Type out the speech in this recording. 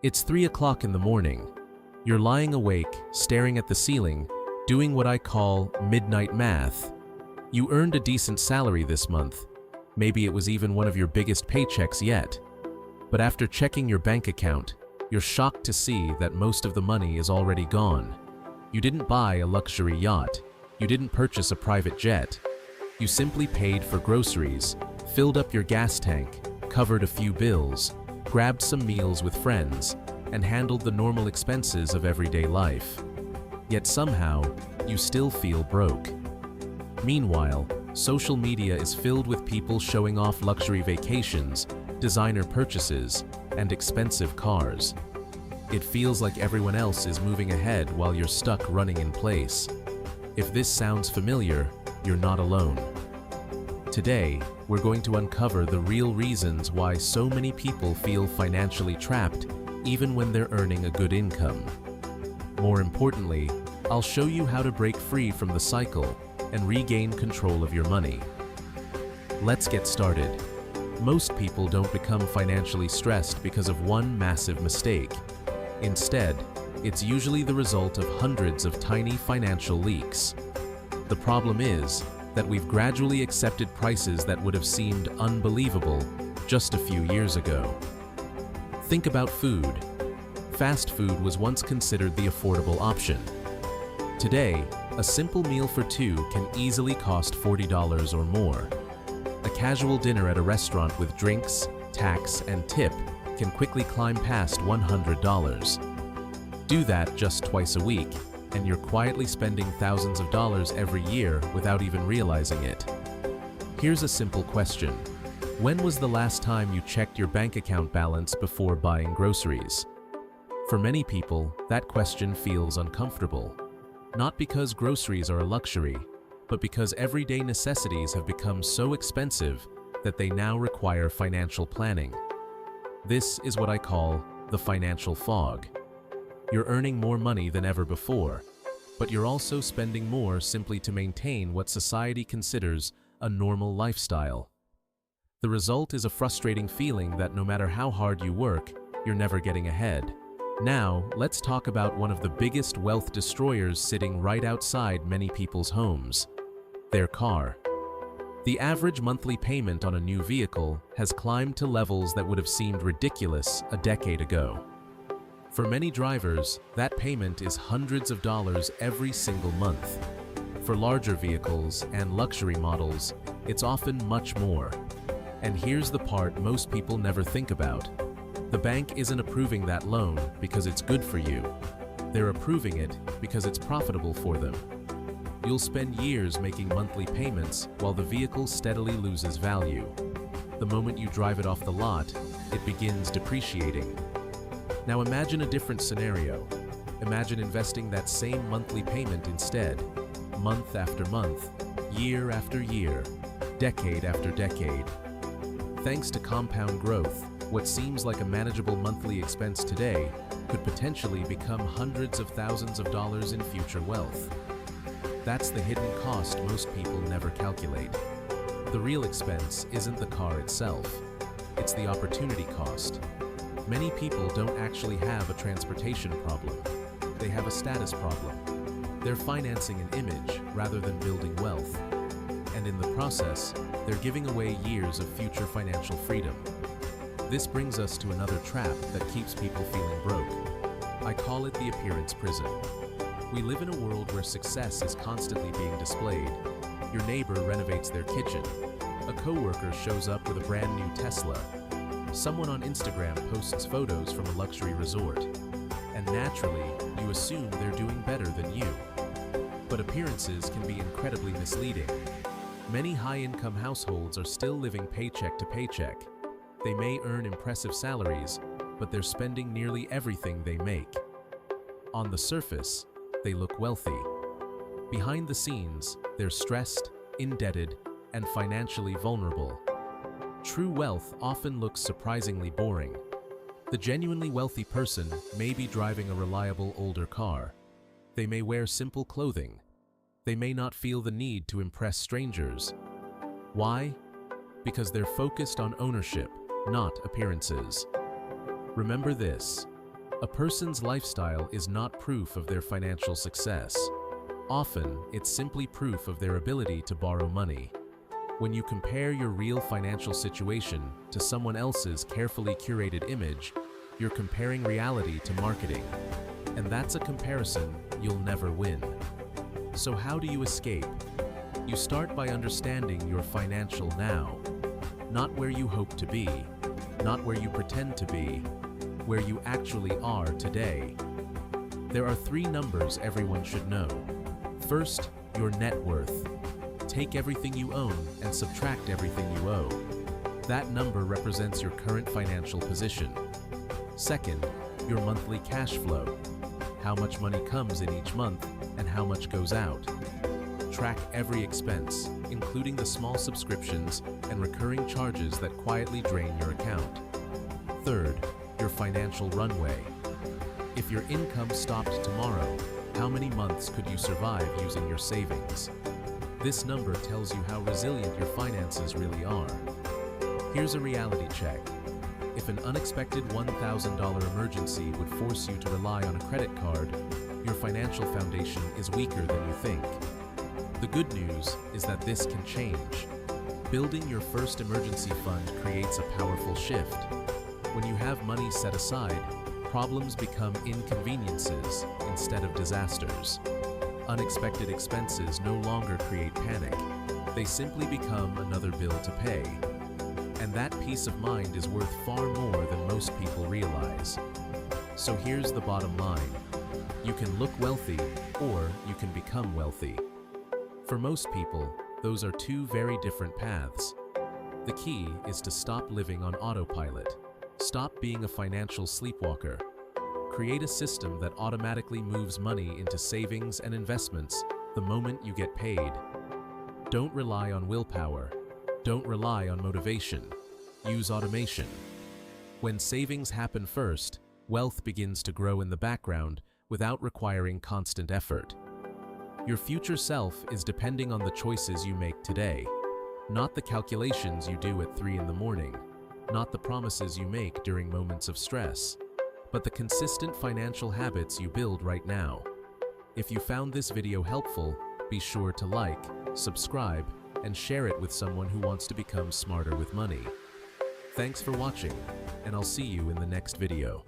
It's 3 o'clock in the morning. You're lying awake, staring at the ceiling, doing what I call midnight math. You earned a decent salary this month. Maybe it was even one of your biggest paychecks yet. But after checking your bank account, you're shocked to see that most of the money is already gone. You didn't buy a luxury yacht. You didn't purchase a private jet. You simply paid for groceries, filled up your gas tank, covered a few bills, grabbed some meals with friends, and handled the normal expenses of everyday life. Yet somehow, you still feel broke. Meanwhile, social media is filled with people showing off luxury vacations, designer purchases, and expensive cars. It feels like everyone else is moving ahead while you're stuck running in place. If this sounds familiar, you're not alone. Today, we're going to uncover the real reasons why so many people feel financially trapped even when they're earning a good income. More importantly, I'll show you how to break free from the cycle and regain control of your money. Let's get started. Most people don't become financially stressed because of one massive mistake. Instead, it's usually the result of hundreds of tiny financial leaks. The problem is that we've gradually accepted prices that would have seemed unbelievable just a few years ago. Think about food. Fast food was once considered the affordable option. Today, a simple meal for two can easily cost $40 or more. A casual dinner at a restaurant with drinks, tax, and tip can quickly climb past $100. Do that just twice a week, and you're quietly spending thousands of dollars every year without even realizing it. Here's a simple question. When was the last time you checked your bank account balance before buying groceries? For many people, that question feels uncomfortable. Not because groceries are a luxury, but because everyday necessities have become so expensive that they now require financial planning. This is what I call the financial fog. You're earning more money than ever before, but you're also spending more simply to maintain what society considers a normal lifestyle. The result is a frustrating feeling that no matter how hard you work, you're never getting ahead. Now, let's talk about one of the biggest wealth destroyers sitting right outside many people's homes: their car. The average monthly payment on a new vehicle has climbed to levels that would have seemed ridiculous a decade ago. For many drivers, that payment is hundreds of dollars every single month. For larger vehicles and luxury models, it's often much more. And here's the part most people never think about. The bank isn't approving that loan because it's good for you. They're approving it because it's profitable for them. You'll spend years making monthly payments while the vehicle steadily loses value. The moment you drive it off the lot, it begins depreciating. Now imagine a different scenario. Imagine investing that same monthly payment instead, month after month, year after year, decade after decade. Thanks to compound growth, what seems like a manageable monthly expense today could potentially become hundreds of thousands of dollars in future wealth. That's the hidden cost most people never calculate. The real expense isn't the car itself, it's the opportunity cost. Many people don't actually have a transportation problem. They have a status problem. They're financing an image rather than building wealth. And in the process, they're giving away years of future financial freedom. This brings us to another trap that keeps people feeling broke. I call it the appearance prison. We live in a world where success is constantly being displayed. Your neighbor renovates their kitchen. A coworker shows up with a brand new Tesla. Someone on Instagram posts photos from a luxury resort. And naturally, you assume they're doing better than you. But appearances can be incredibly misleading. Many high-income households are still living paycheck to paycheck. They may earn impressive salaries, but they're spending nearly everything they make. On the surface, they look wealthy. Behind the scenes, they're stressed, indebted, and financially vulnerable. True wealth often looks surprisingly boring. The genuinely wealthy person may be driving a reliable older car. They may wear simple clothing. They may not feel the need to impress strangers. Why? Because they're focused on ownership, not appearances. Remember this: A person's lifestyle is not proof of their financial success. Often, it's simply proof of their ability to borrow money. When you compare your real financial situation to someone else's carefully curated image, you're comparing reality to marketing. And that's a comparison you'll never win. So how do you escape? You start by understanding your financial now. Not where you hope to be, not where you pretend to be, where you actually are today. There are 3 numbers everyone should know. First, your net worth. Take everything you own and subtract everything you owe. That number represents your current financial position. Second, your monthly cash flow. How much money comes in each month and how much goes out. Track every expense, including the small subscriptions and recurring charges that quietly drain your account. Third, your financial runway. If your income stopped tomorrow, how many months could you survive using your savings? This number tells you how resilient your finances really are. Here's a reality check. If an unexpected $1,000 emergency would force you to rely on a credit card, your financial foundation is weaker than you think. The good news is that this can change. Building your first emergency fund creates a powerful shift. When you have money set aside, problems become inconveniences instead of disasters. Unexpected expenses no longer create panic. They simply become another bill to pay. And that peace of mind is worth far more than most people realize. So here's the bottom line. You can look wealthy, or you can become wealthy. For most people, those are 2 very different paths. The key is to stop living on autopilot. Stop being a financial sleepwalker. Create a system that automatically moves money into savings and investments the moment you get paid. Don't rely on willpower. Don't rely on motivation. Use automation. When savings happen first, wealth begins to grow in the background without requiring constant effort. Your future self is depending on the choices you make today, not the calculations you do at 3 in the morning, not the promises you make during moments of stress, but the consistent financial habits you build right now. If you found this video helpful, be sure to like, subscribe, and share it with someone who wants to become smarter with money. Thanks for watching, and I'll see you in the next video.